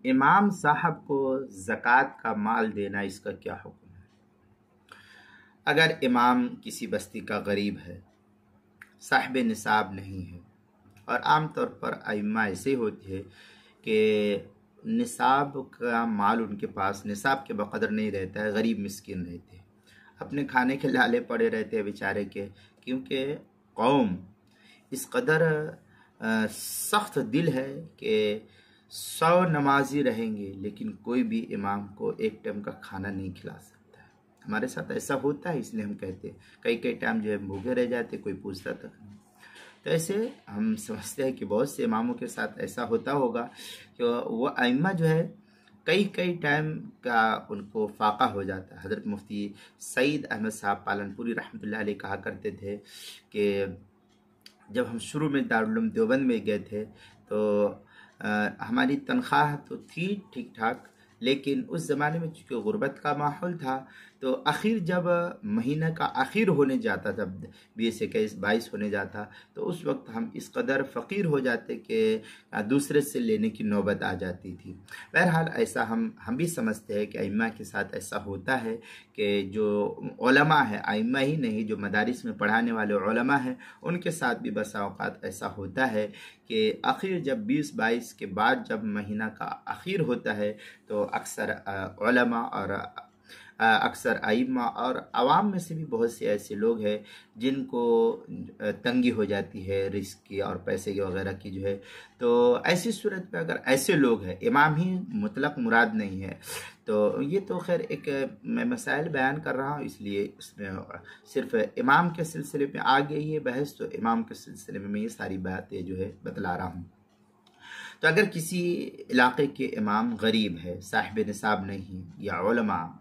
इमाम साहब को ज़कात का माल देना, इसका क्या हुक्म है? अगर इमाम किसी बस्ती का गरीब है, साहिब निसाब नहीं है, और आम तौर पर अइम्मा ऐसे होती है कि निसाब का माल उनके पास निसाब के बकदर नहीं रहता है, गरीब मिस्किन रहते हैं, अपने खाने के लाले पड़े रहते हैं बेचारे के, क्योंकि कौम इस कदर सख्त दिल है कि 100 नमाजी रहेंगे लेकिन कोई भी इमाम को एक टाइम का खाना नहीं खिला सकता है। हमारे साथ ऐसा होता है, इसलिए हम कहते हैं कई कई टाइम जो है भूखे रह जाते, कोई पूछता तक नहीं। तो ऐसे हम समझते हैं कि बहुत से इमामों के साथ ऐसा होता होगा कि वो अइम्मा जो है कई कई टाइम का उनको फाका हो जाता है। हज़रत मुफ्ती सईद अहमद साहब पालनपुरी रहमतुल्लाह अलैह कहा करते थे कि जब हम शुरू में दारुल उलूम देवबंद में गए थे तो हमारी तनख्वाह तो थी ठीक ठाक, लेकिन उस ज़माने में चूँकि गुर्बत का माहौल था तो आखिर जब महीना का आखिर होने जाता था, 20, 21, 22 होने जाता, तो उस वक्त हम इस कदर फ़कीर हो जाते कि दूसरे से लेने की नौबत आ जाती थी। बहरहाल ऐसा हम भी समझते हैं कि अइम्मा के साथ ऐसा होता है कि जो उलमा है, अइम्मा ही नहीं, जो मदारिस में पढ़ाने वाले उलमा हैं, उनके साथ भी बसा औक़ात ऐसा होता है कि आखिर जब 20-22 के बाद जब महीना का आखिर होता है तो अक्सर उलमा और अक्सर आइम्मा और आवाम में से भी बहुत से ऐसे लोग हैं जिनको तंगी हो जाती है रिस्क की और पैसे की वगैरह की जो है। तो ऐसी सूरत में अगर ऐसे लोग हैं, इमाम ही मुतलक मुराद नहीं है, तो ये तो खैर एक मैं मसाइल बयान कर रहा हूँ, इसलिए इसमें सिर्फ इमाम के सिलसिले में आ गई है बहस, तो इमाम के सिलसिले में मैं ये सारी बातें जो है बतला रहा हूँ। तो अगर किसी इलाके के इमाम गरीब है, साहिब निसाब नहीं, या उलमा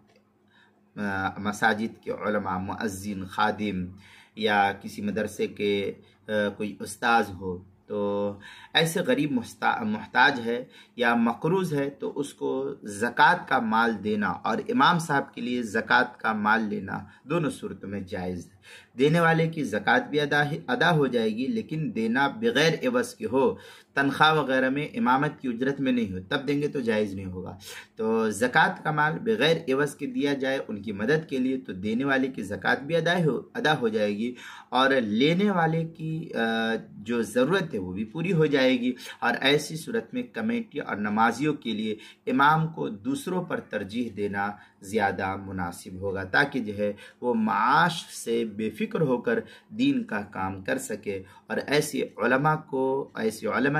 मसाजिद के उलमा, मुअज्जिन, खादिम, या किसी मदरसे के कोई उस्ताद हो, तो ऐसे गरीब मुहताज है या मकरूज़ है तो उसको ज़कात का माल देना और इमाम साहब के लिए ज़कात का माल लेना दोनों सूरतों में जायज़ है। देने वाले की ज़कात भी अदा हो जाएगी, लेकिन देना बग़ैर एवज़ के हो, तनख्वाह वगैरह में, इमामत की उजरत में नहीं हो, तब देंगे तो जायज़ नहीं होगा। तो ज़कात का माल बग़ैर एवज़ के दिया जाए उनकी मदद के लिए, तो देने वाले की ज़कात भी अदा हो जाएगी और लेने वाले की जो ज़रूरत है वो भी पूरी हो जाएगी। और ऐसी सूरत में कमेटी और नमाजियों के लिए इमाम को दूसरों पर तरजीह देना ज़्यादा मुनासिब होगा, ताकि जो है वो माश से बेफिक्र होकर दीन का काम कर सके। और ऐसे उलमा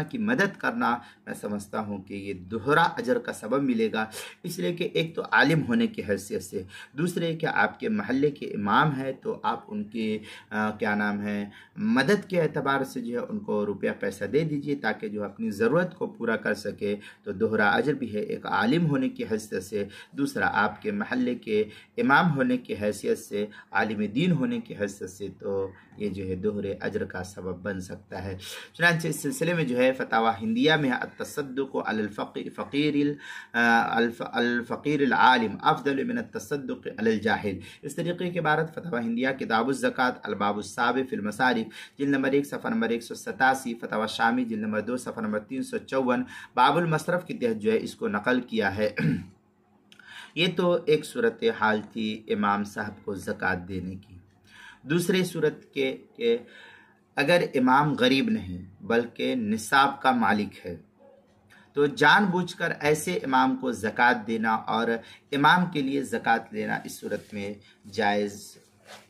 की मदद करना मैं समझता हूँ कि ये दोहरा अजर का सबब मिलेगा, इसलिए कि एक तो आलिम होने की हैसियत से, दूसरे कि आपके महल्ले के इमाम हैं तो आप उनकी क्या नाम है मदद के एतबार से जो है उनको रुपया पैसा दे दीजिए ताकि जो अपनी ज़रूरत को पूरा कर सके। तो दोहरा अजर भी है, एक आलिम होने की हैसियत से, दूसरा आपके महल्ले के इमाम होने की हैसियत से, आलिम दीन होने की हैसियत से, तो ये जो है दोहरे अजर का सबब बन सकता है। चुनांचे इस सिलसिले में जो है फतावा हिंदिया में अत-तसद्दुक़ अलल फ़क़ीर आलिम अफ़ज़ल मिन अत-तसद्दुक़ अलल जाहिल, इस तरीके के इबारत फतावा हिंदिया किताबुज़ ज़कात अल-बाबुस्साबिक़ फ़िल मसारिफ़ जिल्द नंबर 1 सफ़ा नंबर 187, फतावा शामी जिल्द नंबर 2 सफ़ा नंबर 354 बाबुल मसरफ़ के तहत जो है इसको नकल किया है। ये तो एक सूरत हाल थी इमाम साहब को ज़कात देने की। दूसरी सूरत के अगर इमाम गरीब नहीं बल्कि निसाब का मालिक है तो जानबूझकर ऐसे इमाम को ज़कात देना और इमाम के लिए ज़कात लेना इस सूरत में जायज़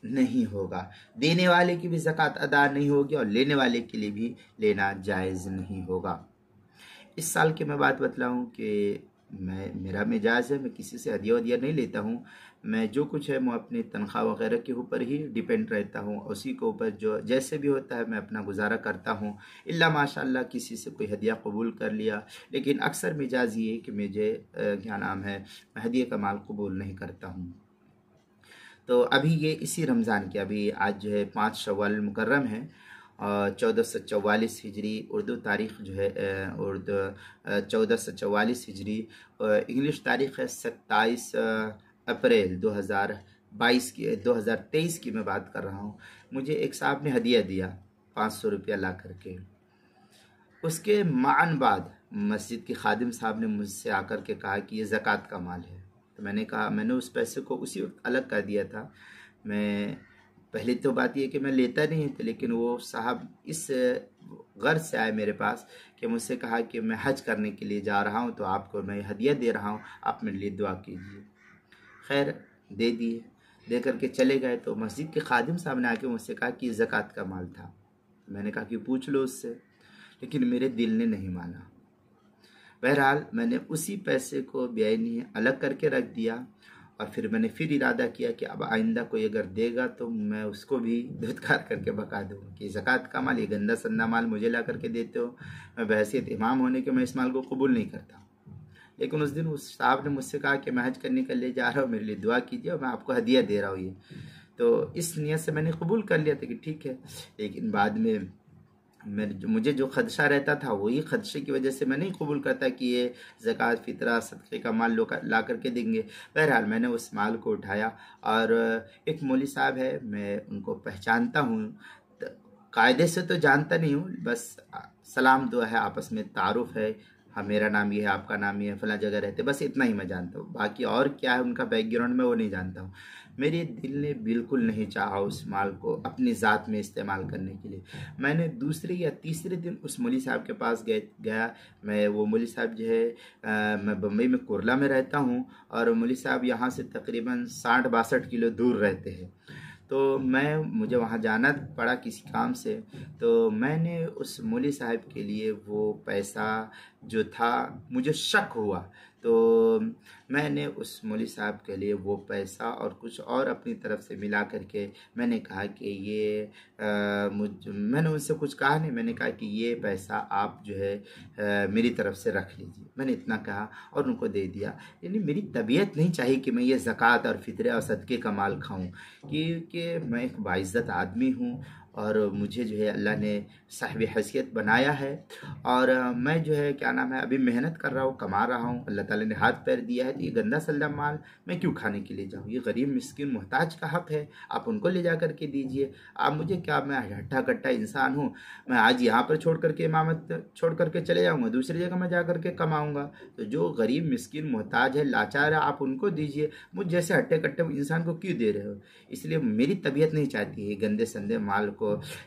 नहीं होगा। देने वाले की भी ज़कात अदा नहीं होगी और लेने वाले के लिए भी लेना जायज़ नहीं होगा। इस साल की मैं बात बतलाऊँ कि मेरा मिजाज है, मैं किसी से हदिया वदिया नहीं लेता हूँ, मैं जो कुछ है मैं अपनी तनख्वाह वगैरह के ऊपर ही डिपेंड रहता हूँ, उसी के ऊपर जो जैसे भी होता है मैं अपना गुजारा करता हूँ। इल्ला माशाल्लाह किसी से कोई हदिया कबूल कर लिया, लेकिन अक्सर मिजाज ये है कि मुझे क्या नाम है मैं हदिये का माल कबूल नहीं करता हूँ। तो अभी ये इसी रमज़ान के अभी आज जो है 5 शव्वाल मुकर्रम है और 1444 हिजरी उर्दू तारीख़ जो है उर्दू 1444 हिजरी, इंग्लिश तारीख़ है 27 अप्रैल 2023 की मैं बात कर रहा हूँ। मुझे एक साहब ने हदिया दिया 500 रुपया ला करके। उसके मान बाद मस्जिद के खादिम साहब ने मुझसे आकर के कहा कि ये ज़कात का माल है। तो मैंने कहा, मैंने उस पैसे को उसी वक्त अलग कर दिया था। मैं पहली तो बात ये कि मैं लेता नहीं था, लेकिन वो साहब इस गर्ज से आए मेरे पास कि मुझसे कहा कि मैं हज करने के लिए जा रहा हूँ, तो आपको मैं हदिया दे रहा हूँ, आप मेरे लिए दुआ कीजिए। खैर दे दिए, दे करके चले गए। तो मस्जिद के खादिम साहब ने आके मुझसे कहा कि ज़कात का माल था। मैंने कहा कि पूछ लो उससे, लेकिन मेरे दिल ने नहीं माना। बहरहाल मैंने उसी पैसे को बेआईनी अलग करके रख दिया, और फिर मैंने फिर इरादा किया कि अब आइंदा कोई अगर देगा तो मैं उसको भी धुतकार करके भगा दूँ कि ज़कात का माल, ये गंदा संदा माल मुझे ला करके देते हो, मैं बहैसियत इमाम होने के मैं इस माल को कबूल नहीं करता। लेकिन उस दिन उस साहब ने मुझसे कहा कि मैं हज करने के लिए जा रहा हूँ, मेरे लिए दुआ कीजिए और मैं आपको हदिया दे रहा हूँ ये। तो इस नियत से मैंने कबूल कर लिया था कि ठीक है। लेकिन बाद में मुझे जो खदशा रहता था, वही खदशे की वजह से मैं नहीं कबूल करता कि ये ज़कात फितरा सदक़े का माल ला करके देंगे। बहरहाल मैंने उस माल को उठाया, और एक मौलवी साहब है, मैं उनको पहचानता हूँ, कायदे से तो जानता नहीं हूँ, बस सलाम दुआ है, आपस में तारुफ़ है, हाँ मेरा नाम ये है, आपका नाम ये है, फला जगह रहते, बस इतना ही मैं जानता हूँ। बाकी और क्या है उनका बैकग्राउंड में वो नहीं जानता हूँ। मेरे दिल ने बिल्कुल नहीं चाहा उस माल को अपनी ज़ात में इस्तेमाल करने के लिए। मैंने दूसरे या तीसरे दिन उस मौलवी साहब के पास गया। वो मौलवी साहब जो है, मैं बम्बई में कुरला में रहता हूँ, और मौलवी साहब यहाँ से तकरीबन 60-62 किलो दूर रहते हैं। तो मुझे वहाँ जाना पड़ा किसी काम से। तो मैंने उस मौलवी साहब के लिए वो पैसा जो था, मुझे शक हुआ, तो मैंने उस मौलवी साहब के लिए वो पैसा और कुछ और अपनी तरफ से मिला करके मैंने कहा कि ये मैंने उनसे कुछ कहा नहीं, मैंने कहा कि ये पैसा आप जो है मेरी तरफ से रख लीजिए। मैंने इतना कहा और उनको दे दिया। यानी मेरी तबीयत नहीं चाहिए कि मैं ये ज़कात और फितरे और सदक़े का माल खाऊं, क्योंकि मैं एक बाइज़्ज़त आदमी हूँ, और मुझे जो है अल्लाह ने साहिब हैसियत बनाया है, और मैं जो है क्या नाम है, अभी मेहनत कर रहा हूँ, कमा रहा हूँ, अल्लाह ताला ने हाथ पैर दिया है, तो ये गंदा सल्दा माल मैं क्यों खाने के लिए जाऊँ? ये गरीब मिस्किन मोहताज का हक़ है, आप उनको ले जा कर के दीजिए। आप मुझे क्या, मैं हट्टा कट्टा इंसान हूँ, मैं आज यहाँ पर छोड़ करके इमामत छोड़ करके चले जाऊँगा, दूसरी जगह मैं जा कर के कमाऊँगा? तो जो गरीब मिस्किन मोहताज है, लाचार है, आप उनको दीजिए, मुझ जैसे हट्टे कट्टे इंसान को क्यों दे रहे हो? इसलिए मेरी तबीयत नहीं चाहती है गंदे संदे माल को।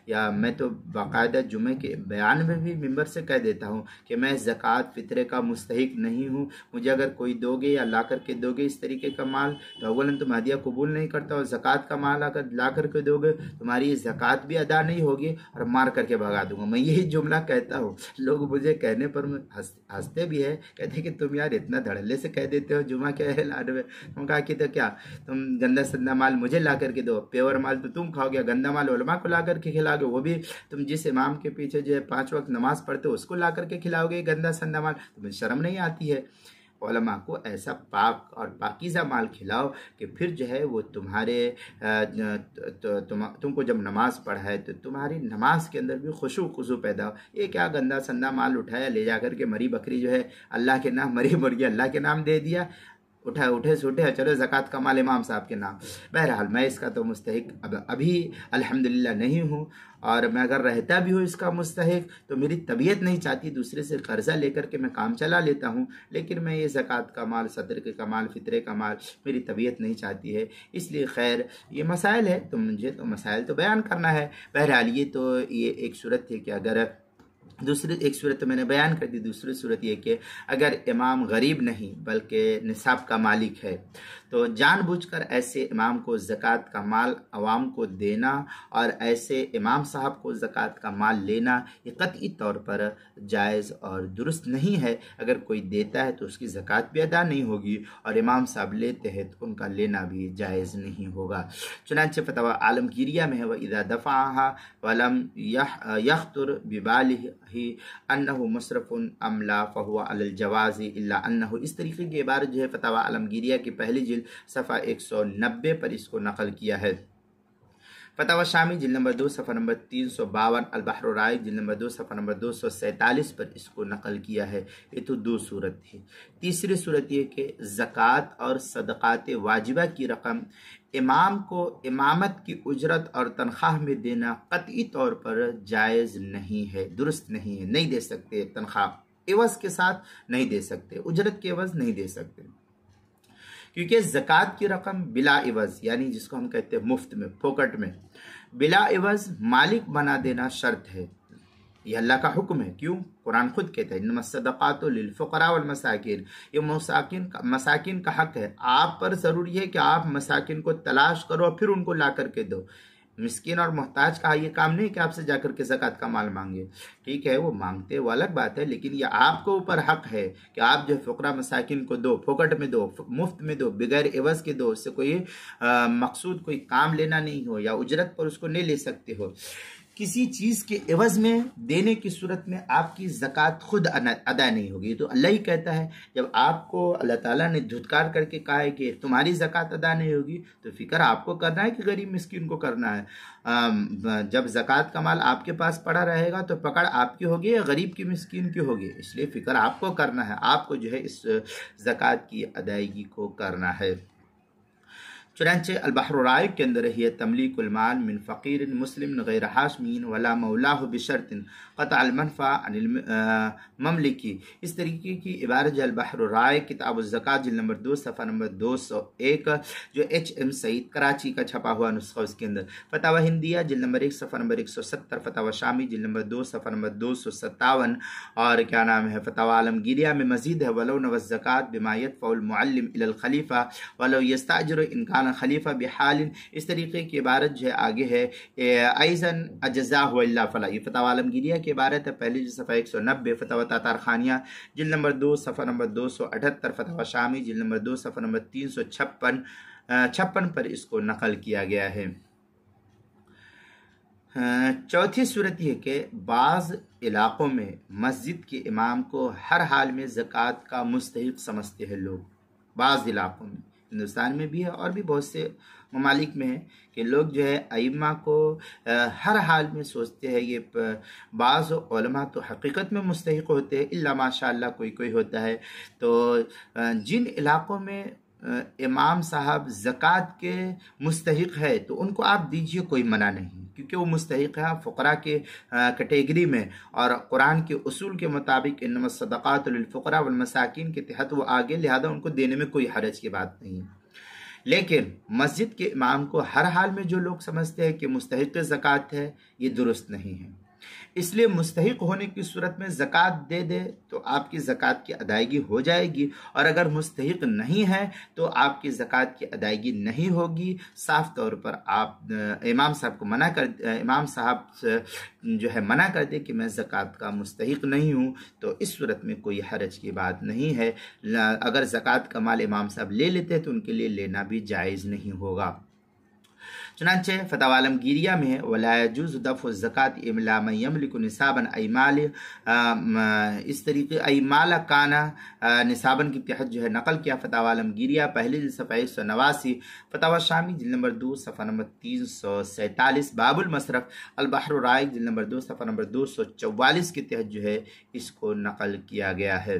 या मैं तो बाकायदा जुमे के बयान में भी मिंबर से कह देता हूँ कि मैं ज़कात फितरे का मुस्तहिक नहीं हूँ। मुझे अगर कोई दोगे या ला करके दोगे इस तरीके का माल, तो अव्वलन तो हदिया कबूल नहीं करता, और ज़कात का माल अगर ला करके दोगे तुम्हारी ज़कात भी अदा नहीं होगी, और मार करके भगा दूंगा। मैं यही जुमला कहता हूँ। लोग मुझे कहने पर हंसते भी है, कहते कि तुम यार इतना धड़ल्ले से कह देते हो जुमा क्या है लाने में। तुम कहा कि तो क्या, तुम गंदा संदा माल मुझे ला करके दो, प्योर माल तो तुम खाओगे, गंदा माल उलमा को ला करके खिलाओगे, वो भी तुम जिस इमाम के पीछे जो है 5 वक्त नमाज पढ़ते हो उसको ला करके खिलाओगे गंदा संदा माल। तुम्हें शर्म नहीं आती है? उलमा को ऐसा पाक और पाकीज़ा माल खिलाओ कि फिर जो है वो तुम्हारे तुमको जब नमाज पढ़ाए तो तुम्हारी नमाज के अंदर भी खुशू पैदा हो। ये क्या गंदा संदा माल उठाया, ले जा करके मरी बकरी जो है अल्लाह के नाम, मरी मुर्गी अल्लाह के नाम दे दिया, उठे सूठे चलो ज़कात का माल इमाम साहब के नाम। बहरहाल मैं इसका तो मुस्तहिक अभी अल्हम्दुलिल्लाह नहीं हूँ, और मैं अगर रहता भी हूँ इसका मुस्तहिक तो मेरी तबीयत नहीं चाहती, दूसरे से कर्जा लेकर के मैं काम चला लेता हूँ, लेकिन मैं ये ज़कात का माल, सदक़े का माल, फितरे का माल मेरी तबीयत नहीं चाहती है। इसलिए खैर ये मसाइल है, तो मुझे तो मसाइल तो बयान करना है। बहरहाल ये एक सूरत थी कि अगर दूसरी एक सूरत तो मैंने बयान कर दी। दूसरी सूरत ये कि अगर इमाम गरीब नहीं बल्कि निसाब का मालिक है, तो जानबूझकर ऐसे इमाम को ज़कात का माल अवाम को देना और ऐसे इमाम साहब को ज़कात का माल लेना ये कतई तौर पर जायज़ और दुरुस्त नहीं है। अगर कोई देता है तो उसकी ज़कात भी अदा नहीं होगी, और इमाम साहब लेते हैं तो उनका लेना भी जायज़ नहीं होगा। चुनांचे फतवा आलमगीरिया में है, वह इदा दफ़ाहा वलम यख्तुर बिबालिही अन्नहु मुसरफ़ुन अमला फ़हुवा अलल जवाज़ी इल्ला अन्नहु। इस तरीके की इबारत जो है फतवा आलमगीरिया की पहली जिल्द सफ़ा 190 पर इसको नकल किया है। फतवा शामी जिल्द नंबर 2 सफ़ा नंबर 352, अल बहर राइक जिल्द नंबर 2 सफ़ा नंबर 247 पर इसको नकल किया है। ये तो दो सूरत थी। तीसरी सूरत ये कि ज़कात और सदक़ात वाजिबा की रकम इमाम को इमामत की उजरत और तनख्वाह में देना कतई तौर पर जायज़ नहीं है, दुरुस्त नहीं है, नहीं दे सकते तनख्वाह। एवज के साथ नहीं दे सकते, उजरत के एवज नहीं दे सकते, क्योंकि ज़कात की रकम बिला एवज, यानी जिसको हम कहते हैं मुफ्त में, फोकट में, बिला एवज मालिक बना देना शर्त है। यह अल्लाह का हुक्म है। क्यों? कुरान खुद कहता है इन्नमा सदक़ातु लिलफ़ुक़रा वल मसाकिन, ये मसाकिन का हक है। आप पर ज़रूरी है कि आप मसाकिन को तलाश करो और फिर उनको ला करके दो। मिस्किन और मोहताज का ये काम नहीं कि आपसे जाकर के ज़कात का माल मांगे। ठीक है, वो मांगते वो अलग बात है, लेकिन ये आपको ऊपर हक है कि आप जो फ़ुक़रा मसाकिन को दो, फोकट में दो, मुफ्त में दो, बगैर एवज़ के दो। उससे कोई मकसूद कोई काम लेना नहीं हो या उजरत पर उसको नहीं ले सकते हो। किसी चीज़ के एवज़ में देने की सूरत में आपकी ज़कात खुद अदा नहीं होगी। तो अल्लाह ही कहता है, जब आपको अल्लाह ताला ने धुतकार करके कहा है कि तुम्हारी ज़कात अदा नहीं होगी, तो फिक्र आपको करना है कि गरीब मिस्किन को करना है। जब ज़कात का माल आपके पास पड़ा रहेगा तो पकड़ आपकी होगी या गरीब की मिस्किन की होगी, इसलिए फिक्र आपको करना है। आपको जो है इस ज़कात की अदायगी को करना है। चुनांचे अल-बहर राइक के अंदर है तमलीकुल माल मिन फ़कीर मुस्लिम गैर हाशमीन वला मौलाहु बिशर्तिन क़तअल मनफ़ा अनिल ममलिकी। इस तरीके की इबारत अल-बहर राइक किताब ज़कात जिल्द नंबर 2 सफ़ा नंबर 201 जो HM सईद कराची का छपा हुआ नुस्खा, उसके अंदर फतावा हिंदिया जिल्द नंबर 1 सफ़ा नंबर 170, फतावा शामी जिल्द नंबर 2 सफ़ा नंबर 257 और क्या नाम है फतावा आलमगीरिया में मजीद है वलो नवज़ ज़कात बिमा यदफ़उल मुअल्लिम इलल खलीफा वलो यस्ताजिरु इनकान खलीफा बिहालिन। इस तरीके की इबारत जो है आगे है ऐज़न अजज़ा हुआ इल्ला फला। ये फतावा आलमगीरिया की इबारत है, पहली सफ़ा 190, फतावा तातार खानिया जिल्द नंबर 2 सफ़ा नंबर 278, फतावा शामी जिल्द नंबर 2 सफ़ा नंबर 356 पर इसको नकल किया गया है। चौथी सूरत यह कि बाज़ इलाक़ों में मस्जिद के इमाम को हर हाल में ज़कात का मुस्तहिक़ समझते हैं लोग। बाज़ इलाक़ों में, हिंदुस्तान में भी है और भी बहुत से ममालिक में है कि लोग जो है अइम्मा को हर हाल में सोचते हैं। ये बाज़ उलमा तो हकीकत में मुस्तहिक़ होते हैं, इल्ला माशाअल्लाह कोई कोई होता है। तो जिन इलाक़ों में इमाम साहब ज़कात के मुस्तहिक़ है तो उनको आप दीजिए, कोई मना नहीं, क्योंकि वो मुस्तहिक़ है फ़ुक़रा के कैटेगरी में, और कुरान के उसूल के मुताबिक इन्नमा सदक़ातु लिलफ़ुक़रा वल मसाकिन के तहत वो आगे, लिहाजा उनको देने में कोई हरज की बात नहीं है। लेकिन मस्जिद के इमाम को हर हाल में जो लोग समझते हैं कि मुस्तहिक़ ज़कात है, ये दुरुस्त नहीं है। इसलिए मुस्तहिक़ होने की सूरत में ज़कात दे दे तो आपकी ज़कात की अदायगी हो जाएगी, और अगर मुस्तहिक़ नहीं है तो आपकी ज़कात की अदायगी नहीं होगी। साफ तौर पर आप इमाम साहब को इमाम साहब जो है मना कर दे कि मैं ज़कात का मुस्तहिक़ नहीं हूँ, तो इस सूरत में कोई हरज की बात नहीं है। अगर ज़कात का माल इमाम साहब ले लेते हैं तो उनके लिए लेना भी जायज़ नहीं होगा। चुनांचे फतावा आलमगीरिया में है वला यजूज़ दफ़्उ ज़कात इल्ला मन यमलिकु निसाबन अयमाल, इस तरीके अयमाल काना निसाबन के तहत जो है नकल किया फतावा आलमगीरिया पहले सफ़ा 189, फतावा शामी जिल्द नंबर 2 सफ़ा नंबर 347, बाबुल मसरफ अल-बहर राइक जिल्द नंबर 2 सफ़ा नंबर 244 के तहत जो है इसको नकल किया गया है।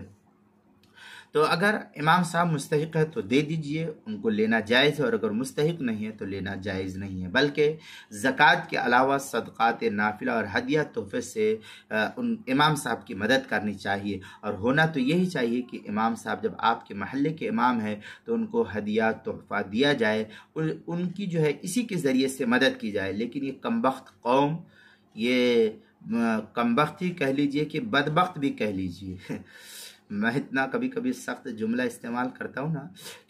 तो अगर इमाम साहब मुस्तहिक़ है तो दे दीजिए, उनको लेना जायज़ है, और अगर मुस्तहिक़ नहीं है तो लेना जायज़ नहीं है। बल्कि ज़कात के अलावा सदक़ात नाफिला और हदिया तोहफ़े से उन इमाम साहब की मदद करनी चाहिए, और होना तो यही चाहिए कि इमाम साहब जब आपके महल्ले के इमाम हैं तो उनको हदिया तोहफ़ा दिया जाए, उनकी जो है इसी के ज़रिए से मदद की जाए। लेकिन ये कमबख्त कौम, ये कमबख्त ही कह लीजिए कि बदबख्त भी कह लीजिए मैं इतना कभी कभी सख्त जुमला इस्तेमाल करता हूँ ना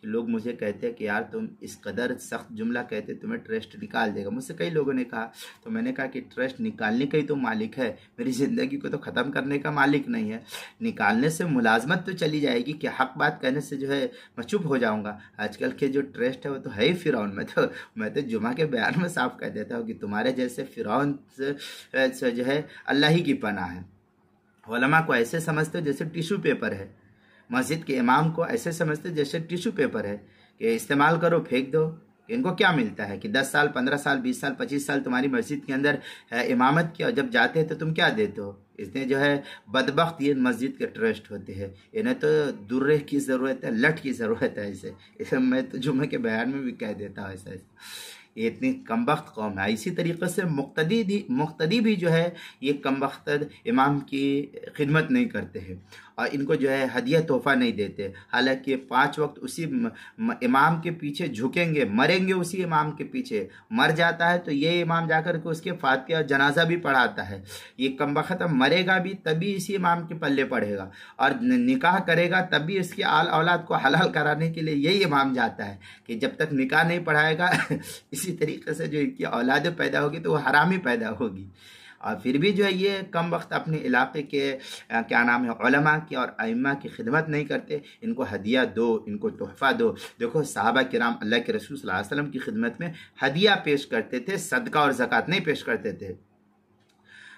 कि लोग मुझे कहते हैं कि यार तुम इस कदर सख्त जुमला कहते तुम्हें ट्रस्ट निकाल देगा। मुझसे कई लोगों ने कहा, तो मैंने कहा कि ट्रस्ट निकालने का ही तो मालिक है, मेरी ज़िंदगी को तो ख़त्म करने का मालिक नहीं है। निकालने से मुलाजमत तो चली जाएगी कि हक बात कहने से जो है मैं चुप हो जाऊँगा। आजकल के जो ट्रस्ट है वो तो है ही फ़िरौन। मैं तो जुमा के बयान में साफ कह देता हूँ कि तुम्हारे जैसे फ़िरौन से जो है अल्लाह ही की पनाह है। उलमा को ऐसे समझते हो जैसे टिश्यू पेपर है, मस्जिद के इमाम को ऐसे समझते जैसे टिश्यू पेपर है कि इस्तेमाल करो फेंक दो। इनको क्या मिलता है कि 10 साल 15 साल 20 साल 25 साल तुम्हारी मस्जिद के अंदर इमामत की, और जब जाते हैं तो तुम क्या देते हो। इसने जो है बदबख्त ये मस्जिद के ट्रस्ट होते हैं, इन्हें तो दुर्रे की ज़रूरत है, लठ की ज़रूरत है। इसे मैं तो जुम्मे के बयान में भी कह देता हूँ ऐसा। ये इतनी कमबख्त कौम है। इसी तरीके से मुक्तदी भी जो है ये कमबख्त इमाम की खिदमत नहीं करते हैं और इनको जो है हदिया तोहफा नहीं देते। हालांकि 5 वक्त उसी इमाम के पीछे झुकेंगे, मरेंगे उसी इमाम के पीछे, मर जाता है तो ये इमाम जाकर के उसके फातिहा जनाजा भी पढ़ाता है। ये कमबख्त मरेगा भी तभी इसी इमाम के पल्ले पड़ेगा और निकाह करेगा तब भी इसकी औलाद को हलाल कराने के लिए यही इमाम जाता है कि जब तक निकाह नहीं पढ़ाएगा इसी तरीके से जो इनकी औलाद पैदा होगी तो वो हरामी पैदा होगी। और फिर भी जो है ये कम वक्त अपने इलाके के क्या नाम है उलमा की और अइम्मा की खिदमत नहीं करते। इनको हदिया दो, इनको तोहफ़ा दो। देखो सहाबा किराम अल्लाह के रसूल सल्लल्लाहु अलैहि वसल्लम की खिदमत में हदिया पेश करते थे, सदका और ज़कात नहीं पेश करते थे।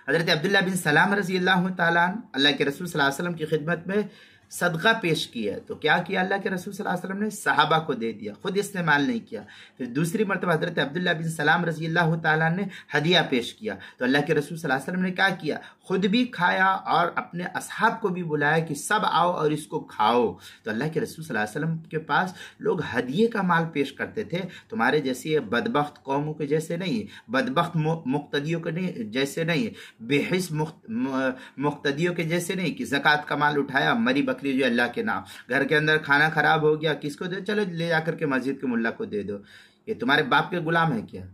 हज़रत अब्दुल्लाह बिन सलाम रज़ी अल्लाह तआला अल्लाह के रसूल सल्लल्लाहु अलैहि वसल्लम की खिदमत में सदका पेश किया तो क्या किया अल्लाह के रसूल सल्लल्लाहु अलैहि वसल्लम ने? सहाबा को दे दिया, खुद इस्तेमाल नहीं किया। फिर दूसरी मरतबा हज़रत अब्दुल्लाह बिन सलाम रज़ी अल्लाह तआला ने हदिया पेश किया तो अल्लाह के रसूल सल्लल्लाहु अलैहि वसल्लम ने क्या किया? खुद भी खाया और अपने असहाब को भी बुलाया कि सब आओ और इसको खाओ। तो अल्लाह के रसूल सल्लल्लाहु अलैहि वसल्लम के पास लोग हदिये का माल पेश करते थे। तुम्हारे जैसी बदबख्त कौमों के जैसे नहीं, बदबख्त मुक्तदियों के नहीं जैसे नहीं, बेहिस मुक्तदियों के जैसे नहीं कि ज़कात का माल उठाया, मरी बकरी जो अल्लाह के नाम, घर के अंदर खाना खराब हो गया, किसको दे? चलो ले जाकर के मस्जिद के मुल्ला को दे दो। ये तुम्हारे बाप के गुलाम है क्या?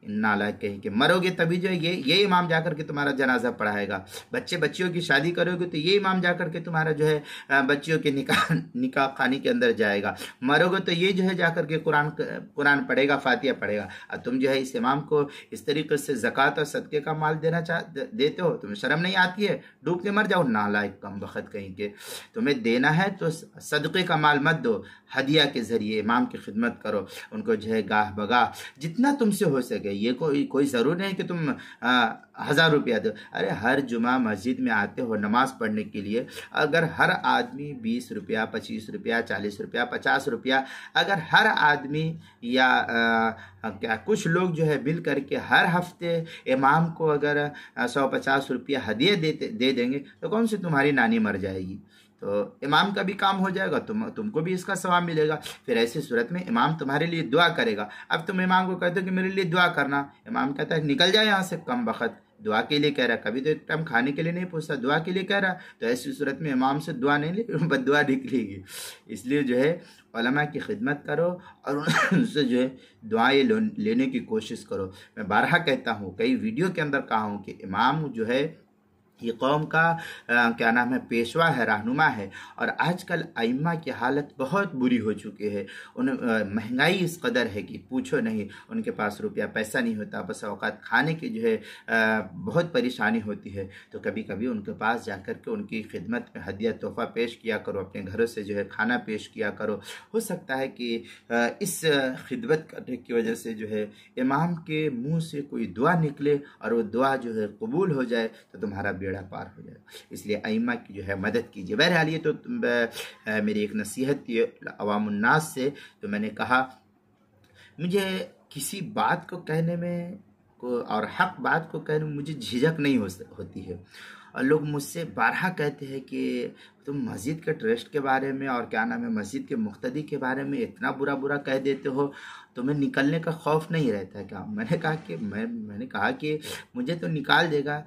नालायक कहीं के। मरोगे तभी जो ये इमाम जाकर के तुम्हारा जनाजा पढ़ाएगा। बच्चियों की शादी करोगे तो ये इमाम जाकर के तुम्हारा जो है बच्चियों के निकाह खाने के अंदर जाएगा। मरोगे तो ये जो है जाकर के कुरान पढ़ेगा, फातिहा पढ़ेगा। और तुम जो है इस इमाम को इस तरीके से ज़कात और सदक़े का माल देते हो। तुम्हें शर्म नहीं आती है? डूब के मर जाओ नालायक कम बखत कहीं के। तुम्हें देना है तो सदक़े का माल मत दो, हदिया के ज़रिए इमाम की खिदमत करो। उनको जो है गाह बगाह जितना तुमसे हो सके। ये कोई ज़रूर नहीं कि तुम 1000 रुपया दो। अरे हर जुमा मस्जिद में आते हो नमाज पढ़ने के लिए, अगर हर आदमी 20 रुपया, 25 रुपया, 40 रुपया, 50 रुपया, अगर हर आदमी या क्या कुछ लोग जो है मिल करके हर हफ्ते इमाम को अगर 150 रुपया हदिया दे देंगे तो कौन सी तुम्हारी नानी मर जाएगी? तो इमाम का भी काम हो जाएगा, तुमको भी इसका सवाब मिलेगा। फिर ऐसी सूरत में इमाम तुम्हारे लिए दुआ करेगा। अब तुम इमाम को कहते हो कि मेरे लिए दुआ करना, इमाम कहता है निकल जाए यहाँ से कम बखत, दुआ के लिए कह रहा है। कभी तो एक टाइम खाने के लिए नहीं पूछता, दुआ के लिए कह रहा है। तो ऐसी सूरत में इमाम से दुआ नहीं ले, बद्दुआ निकलेगी। इसलिए जो है उलमा की खिदमत करो और उनसे जो है दुआएं लेने की कोशिश करो। मैं बारहा कहता हूँ, कई वीडियो के अंदर कहा हूँ कि इमाम जो है ये कौम का क्या नाम है पेशवा है, रहनुमा है। और आजकल अइम्मा की हालत बहुत बुरी हो चुकी है। महंगाई इस कदर है कि पूछो नहीं। उनके पास रुपया पैसा नहीं होता, बस औकात खाने की जो है बहुत परेशानी होती है। तो कभी कभी उनके पास जाकर के उनकी खिदमत में हदिया तोहफ़ा पेश किया करो, अपने घरों से जो है खाना पेश किया करो। हो सकता है कि इस खिदमत करने की वजह से जो है इमाम के मुँह से कोई दुआ निकले और वो दुआ जो है कबूल हो जाए तो तुम्हारा बेड़ा पार हो जाएगा। इसलिए अइम्मा की जो है मदद कीजिए। बहरहाल ये तो मेरी एक नसीहत थी अवामुन्नास से। तो मैंने कहा मुझे किसी बात को कहने में और हक बात को कहने में मुझे झिझक नहीं होती है। और लोग मुझसे बारहा कहते हैं कि तुम मस्जिद के ट्रस्ट के बारे में और क्या नाम है मस्जिद के मुख्तदी के बारे में इतना बुरा कह देते हो, तुम्हें निकलने का खौफ नहीं रहता क्या? मैंने कहा कि मुझे तो निकाल देगा।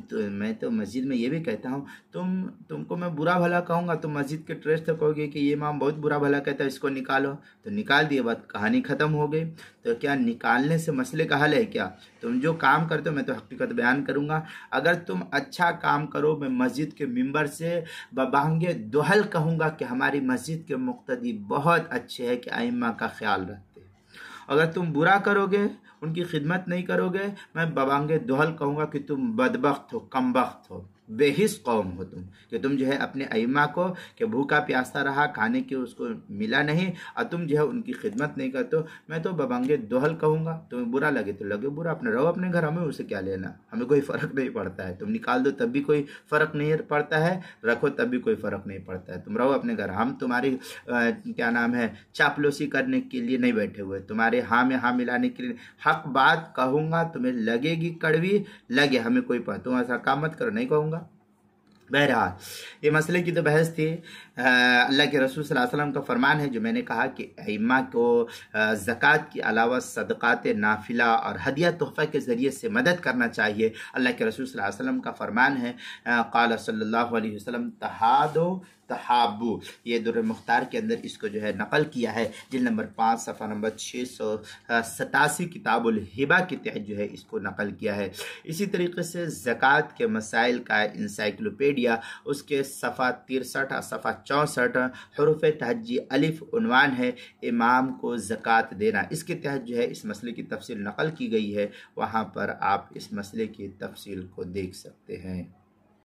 तो मैं तो मस्जिद में ये भी कहता हूँ, तुमको मैं बुरा भला कहूँगा तो मस्जिद के ट्रस्ट तो कहोगे कि ये इमाम बहुत बुरा भला कहता है, इसको निकालो। तो निकाल दिए, बात कहानी ख़त्म हो गई। तो क्या निकालने से मसले का हल है क्या? तुम जो काम करते हो, मैं तो हकीकत बयान करूँगा, अगर तुम अच्छा काम करो, मैं मस्जिद के मिंबर से बबांगे दोहल कहूँगा कि हमारी मस्जिद के मुक्तदी बहुत अच्छे हैं कि अइम्मा का ख्याल रखते हैं। अगर तुम बुरा करोगे, उनकी खिदमत नहीं करोगे, मैं बबांगे दोहल कहूँगा कि तुम बदबख्त हो, कमबख्त हो, बेहिस कौम हो तुम, कि तुम जो है अपने अइम्मा को कि भूखा प्यासा रहा, खाने के उसको मिला नहीं और तुम जो है उनकी खिदमत नहीं करते हो। मैं तो बबांगे दोहल कहूँगा। तुम्हें बुरा लगे तो लगे बुरा, अपने रहो अपने घर, हमें उसे क्या लेना, हमें कोई फ़र्क नहीं पड़ता है। तुम निकाल दो तब भी कोई फ़र्क नहीं पड़ता है, रखो तब भी कोई फ़र्क नहीं पड़ता है। तुम रहो अपने घर, हम तुम्हारी क्या नाम है चापलूसी करने के लिए नहीं बैठे हुए, तुम्हारे हाँ में हाँ मिलाने के लिए। हक बात कहूँगा, तुम्हें लगेगी कड़वी, लगे, हमें कोई तुम ऐसा काम मत करो, नहीं कहूँगा। बहरहाल ये मसले की तो बहस थी। अल्लाह के रसूल सल्लल्लाहु अलैहि वसल्लम का फरमान है, जो मैंने कहा कि अइम्मा को ज़कात के अलावा सदक़ात नाफिला और हदिया तोहफ़ा के ज़रिए से मदद करना चाहिए। अल्लाह के रसूल सल्लल्लाहु अलैहि वसल्लम का फरमान है, क़ाल सल्लल्लाहु अलैहि वसल्लम तहादो तहाबू। ये दुर्र मुख्तार के अंदर इसको जो है नकल किया है, जिल नंबर 5 सफ़ा नंबर 687 किताबुल हिबा के तहत जो है इसको नकल किया है। इसी तरीके से ज़कात के मसाइल का इंसाइक्लोपीडिया उसके सफ़ा 63 और सफ़ा 64 हरूफ तहज्जी अलिफ उन्वान है, इमाम को ज़कात देना। इसके तहत जो है इस मसले की तफसील नकल की गई है, वहाँ पर आप इस मसले की तफसील को देख सकते हैं।